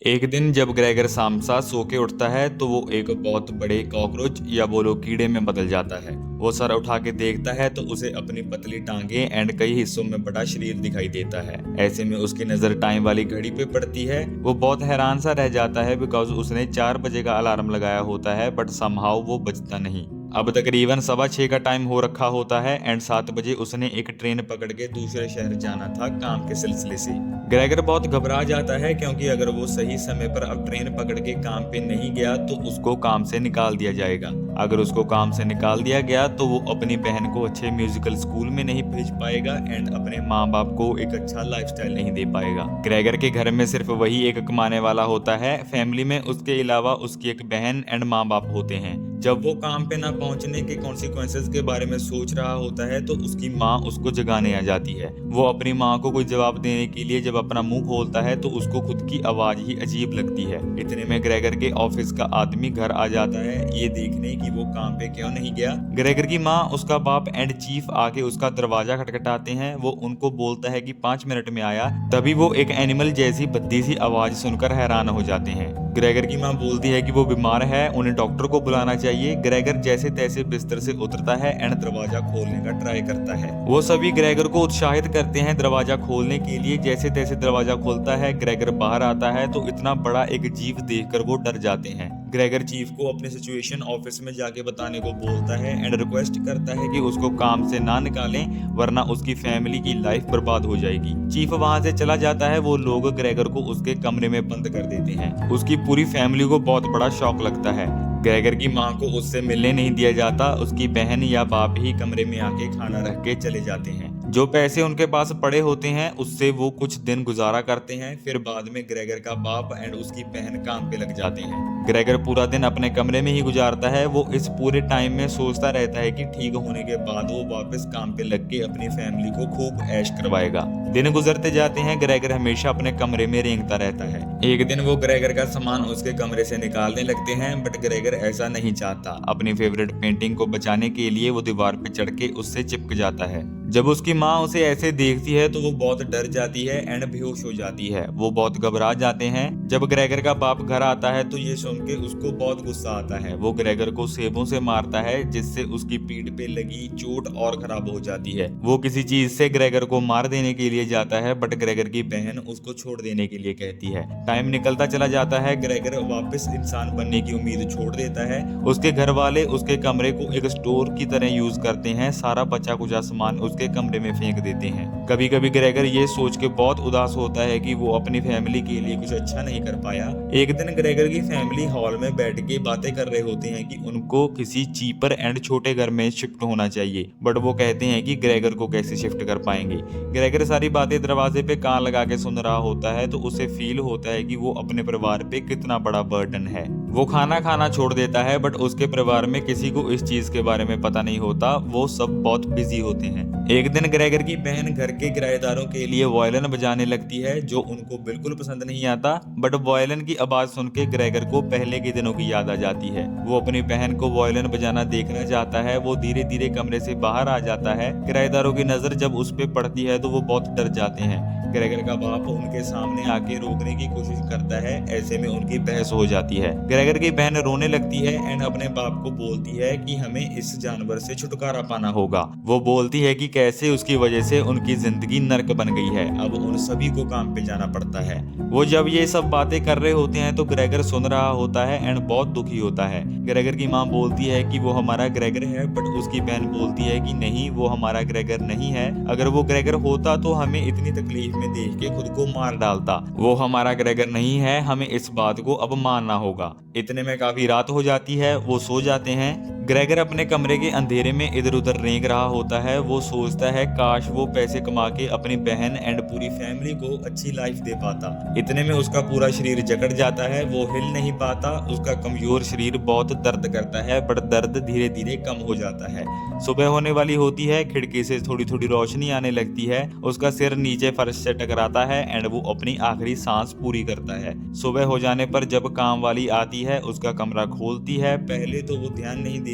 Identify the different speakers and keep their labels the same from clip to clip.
Speaker 1: एक दिन जब ग्रेगर सामसा सो के उठता है तो वो एक बहुत बड़े कॉकरोच या बोलो कीड़े में बदल जाता है। वो सर उठा के देखता है तो उसे अपनी पतली टांगे एंड कई हिस्सों में बड़ा शरीर दिखाई देता है। ऐसे में उसकी नजर टाइम वाली घड़ी पे पड़ती है। वो बहुत हैरान सा रह जाता है बिकॉज उसने 4 बजे का अलार्म लगाया होता है बट समहाउ वो बजता नहीं। अब तकरीबन 6:15 का टाइम हो रखा होता है एंड 7 बजे उसने एक ट्रेन पकड़ के दूसरे शहर जाना था काम के सिलसिले से। ग्रेगर बहुत घबरा जाता है क्योंकि अगर वो सही समय पर अब ट्रेन पकड़ के काम पे नहीं गया तो उसको काम से निकाल दिया जाएगा। अगर उसको काम से निकाल दिया गया तो वो अपनी बहन को अच्छे म्यूजिकल स्कूल में नहीं भेज पाएगा एंड अपने माँ बाप को एक अच्छा लाइफस्टाइल नहीं दे पाएगा। ग्रेगर के घर में सिर्फ वही एक कमाने वाला होता है। फैमिली में उसके अलावा उसकी एक बहन एंड माँ बाप होते हैं। जब वो काम पे ना पहुंचने के कॉन्सिक्वेंसेस के बारे में सोच रहा होता है तो उसकी माँ उसको जगाने आ जाती है। वो अपनी माँ को कोई जवाब देने के लिए जब अपना मुंह खोलता है तो उसको खुद की आवाज ही अजीब लगती है। इतने में ग्रेगर के ऑफिस का आदमी घर आ जाता है ये देखने कि वो काम पे क्यों नहीं गया। ग्रेगर की माँ, उसका बाप एंड चीफ आके उसका दरवाजा खटखटाते हैं। वो उनको बोलता है कि 5 मिनट में आया। तभी वो एक एनिमल जैसी भद्दी सी आवाज सुनकर हैरान हो जाते हैं। ग्रेगर की माँ बोलती है कि वो बीमार है, उन्हें डॉक्टर को बुलाना चाहिए। ग्रेगर जैसे तैसे बिस्तर से उतरता है एंड दरवाजा खोलने का ट्राई करता है। वो सभी ग्रेगर को उत्साहित करते हैं दरवाजा खोलने के लिए। जैसे तैसे दरवाजा खोलता है, ग्रेगर बाहर आता है तो इतना बड़ा एक जीव देखकर वो डर जाते हैं। ग्रेगर चीफ को अपनी सिचुएशन ऑफिस में जाके बताने को बोलता है एंड रिक्वेस्ट करता है कि उसको काम से ना निकालें वरना उसकी फैमिली की लाइफ बर्बाद हो जाएगी। चीफ वहां से चला जाता है। वो लोग ग्रेगर को उसके कमरे में बंद कर देते हैं। उसकी पूरी फैमिली को बहुत बड़ा शॉक लगता है। ग्रेगर की माँ को उससे मिलने नहीं दिया जाता। उसकी बहन या बाप ही कमरे में आके खाना रख के चले जाते हैं। जो पैसे उनके पास पड़े होते हैं उससे वो कुछ दिन गुजारा करते हैं। फिर बाद में ग्रेगर का बाप एंड उसकी बहन काम पे लग जाते हैं। ग्रेगर पूरा दिन अपने कमरे में ही गुजारता है। वो इस पूरे टाइम में सोचता रहता है कि ठीक होने के बाद वो वापस काम पे लग के अपनी फैमिली को खूब ऐश करवाएगा। दिन गुजरते जाते हैं। ग्रेगर हमेशा अपने कमरे में रेंगता रहता है। एक दिन वो ग्रेगर का सामान उसके कमरे से निकालने लगते हैं बट ग्रेगर ऐसा नहीं चाहता। अपनी फेवरेट पेंटिंग को बचाने के लिए वो दीवार पे चढ़ के उससे चिपक जाता है। जब उसकी माँ उसे ऐसे देखती है तो वो बहुत डर जाती है एंड बेहोश हो जाती है। वो बहुत घबरा जाते हैं। जब ग्रेगर का बाप घर आता है तो ये सुन के उसको बहुत गुस्सा आता है। वो ग्रेगर को सेबों से मारता है जिससे उसकी पीठ पे लगी चोट और खराब हो जाती है। वो किसी चीज से ग्रेगर को मार देने के लिए जाता है बट ग्रेगर की बहन उसको छोड़ देने के लिए कहती है। टाइम निकलता चला जाता है। ग्रेगर वापस इंसान बनने की उम्मीद छोड़ देता है। उसके घर वाले उसके कमरे को एक स्टोर की तरह यूज करते हैं। सारा बचा कुचा सामान उसके कमरे में फेंक देते हैं। कभी कभी ग्रेगर ये सोच के बहुत उदास होता है कि वो अपनी फैमिली के लिए कुछ अच्छा नहीं कर पाया। एक दिन ग्रेगर की फैमिली हॉल में बैठ के बातें कर रहे होते हैं कि उनको किसी चीपर एंड छोटे घर में शिफ्ट होना चाहिए बट वो कहते हैं कि ग्रेगर को कैसे शिफ्ट कर पाएंगे। ग्रेगर सारी बातें दरवाजे पे कान लगा के सुन रहा होता है तो उसे फील होता है कि वो अपने परिवार पे कितना बड़ा बर्डन है। वो खाना खाना छोड़ देता है बट उसके परिवार में किसी को इस चीज के बारे में पता नहीं होता। वो सब बहुत बिजी होते हैं। एक दिन ग्रेगर की बहन घर के किराएदारों के लिए वायलिन बजाने लगती है जो उनको बिल्कुल पसंद नहीं आता बट वायलिन की आवाज सुन के ग्रेगर को पहले के दिनों की याद आ जाती है। वो अपनी बहन को वायलिन बजाना देखना चाहता है। वो धीरे धीरे कमरे से बाहर आ जाता है। किराएदारों की नजर जब उस पे पड़ती है तो वो बहुत डर जाते हैं। ग्रेगर का बाप उनके सामने आके रोकने की कोशिश करता है। ऐसे में उनकी बहस हो जाती है। ग्रेगर की बहन रोने लगती है एंड अपने बाप को बोलती है कि हमें इस जानवर से छुटकारा पाना होगा। वो बोलती है कि कैसे उसकी वजह से उनकी जिंदगी नर्क बन गई है। अब उन सभी को काम पे जाना पड़ता है। वो जब ये सब बातें कर रहे होते हैं तो ग्रेगर सुन रहा होता है एंड बहुत दुखी होता है। ग्रेगर की माँ बोलती है कि वो हमारा ग्रेगर है बट उसकी बहन बोलती है कि नहीं, वो हमारा ग्रेगर नहीं है। अगर वो ग्रेगर होता तो हमें इतनी तकलीफ में देख के खुद को मार डालता। वो हमारा ग्रेगर नहीं है, हमें इस बात को अब मानना होगा। इतने में काफी रात हो जाती है। वो सो जाते हैं। ग्रेगर अपने कमरे के अंधेरे में इधर उधर रेंग रहा होता है। वो सोचता है काश वो पैसे कमा के अपनी बहन एंड पूरी फैमिली को अच्छी लाइफ दे पाता। इतने में उसका पूरा शरीर जकड़ जाता है। वो हिल नहीं पाता। उसका कमजोर शरीर बहुत दर्द करता है बट दर्द धीरे धीरे कम हो जाता है। सुबह होने वाली होती है। खिड़की से थोड़ी थोड़ी रोशनी आने लगती है। उसका सिर नीचे फर्श से टकराता है एंड वो अपनी आखिरी सांस पूरी करता है। सुबह हो जाने पर जब काम वाली आती है उसका कमरा खोलती है। पहले तो वो ध्यान नहीं देती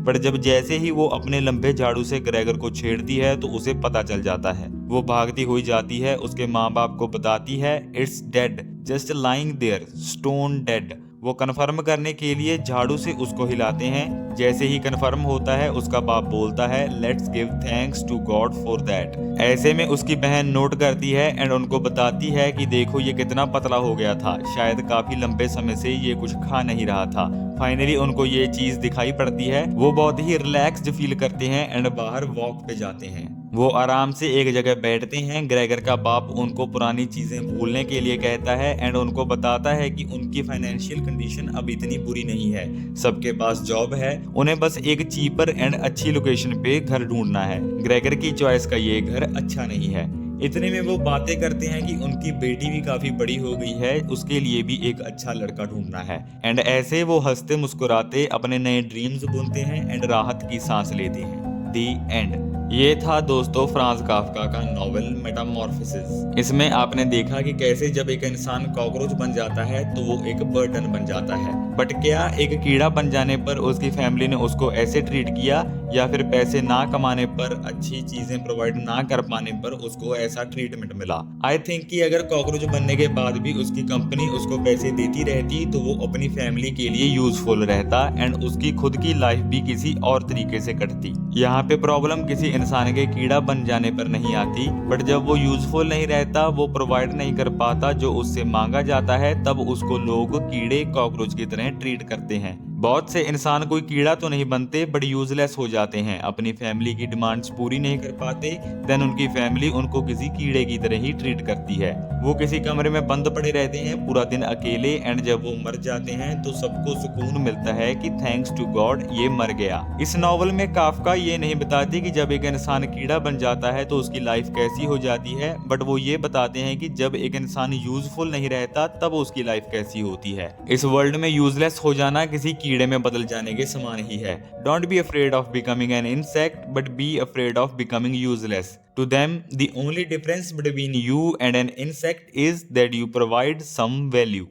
Speaker 1: पर जब जैसे ही वो अपने लंबे झाड़ू से ग्रेगर को छेड़ती है तो उसे पता चल जाता है। वो भागती हुई जाती है। उसके माँ बाप को बताती है it's dead. Just lying there stone dead. वो कन्फर्म करने के लिए झाड़ू से उसको हिलाते हैं। जैसे ही कन्फर्म होता है उसका बाप बोलता है let's give thanks to God for that. ऐसे में उसकी बहन नोट करती है एंड उनको बताती है कि देखो ये कितना पतला हो गया था, शायद काफी लंबे समय से ये कुछ खा नहीं रहा था। फाइनली उनको ये चीज दिखाई पड़ती है। वो बहुत ही रिलैक्स्ड फील करते हैं एंड बाहर वॉक पे जाते हैं। वो आराम से एक जगह बैठते हैं। ग्रेगर का बाप उनको पुरानी चीजें भूलने के लिए कहता है एंड उनको बताता है कि उनकी फाइनेंशियल कंडीशन अब इतनी बुरी नहीं है, सबके पास जॉब है, उन्हें बस एक चीपर एंड अच्छी लोकेशन पे घर ढूंढना है। ग्रेगर की चॉइस का ये घर अच्छा नहीं है। इतने में वो बातें करते हैं कि उनकी बेटी भी काफी बड़ी हो गई है, उसके लिए भी एक अच्छा लड़का ढूंढना है। एंड ऐसे वो हंसते मुस्कुराते अपने नए ड्रीम्स बुनते हैं एंड राहत की सांस लेते हैं। दी एंड। ये था दोस्तों फ्रांज काफ्का का नॉवेल मेटामॉर्फोसिस। इसमें आपने देखा कि कैसे जब एक इंसान कॉकरोच बन जाता है तो वो एक बर्डन बन जाता है। बट क्या एक कीड़ा बन जाने पर उसकी फैमिली ने उसको ऐसे ट्रीट किया, या फिर पैसे ना कमाने पर, अच्छी चीजें प्रोवाइड ना कर पाने पर उसको ऐसा ट्रीटमेंट मिला? आई थिंक कि अगर कॉकरोच बनने के बाद भी उसकी कंपनी उसको पैसे देती रहती तो वो अपनी फैमिली के लिए यूजफुल रहता एंड उसकी खुद की लाइफ भी किसी और तरीके से कटती। यहाँ पे प्रॉब्लम किसी इंसान के कीड़ा बन जाने पर नहीं आती, बट जब वो यूजफुल नहीं रहता, वो प्रोवाइड नहीं कर पाता जो उससे मांगा जाता है, तब उसको लोग कीड़े कॉकरोच की तरह ट्रीट करते हैं। बहुत से इंसान कोई कीड़ा तो नहीं बनते बट यूजलेस हो जाते हैं, अपनी फैमिली की डिमांड्स पूरी नहीं कर पाते, देन उनकी फैमिली उनको किसी कीड़े की तरह ही ट्रीट करती है। वो किसी कमरे में बंद पड़े रहते हैं पूरा दिन अकेले, एंड जब वो मर जाते हैं तो सबको सुकून मिलता है कि थैंक्स टू गॉड ये मर गया। इस नॉवल में काफ्का ये नहीं बताते कि जब एक इंसान कीड़ा बन जाता है तो उसकी लाइफ कैसी हो जाती है, बट वो ये बताते हैं कि जब एक इंसान यूजफुल नहीं रहता तब उसकी लाइफ कैसी होती है। इस वर्ल्ड में यूजलेस हो जाना किसी कीड़े में बदल जाने के समान ही है। Don't be afraid of becoming an insect but be afraid of becoming useless. To them, the only difference between you and an insect is that you provide some value.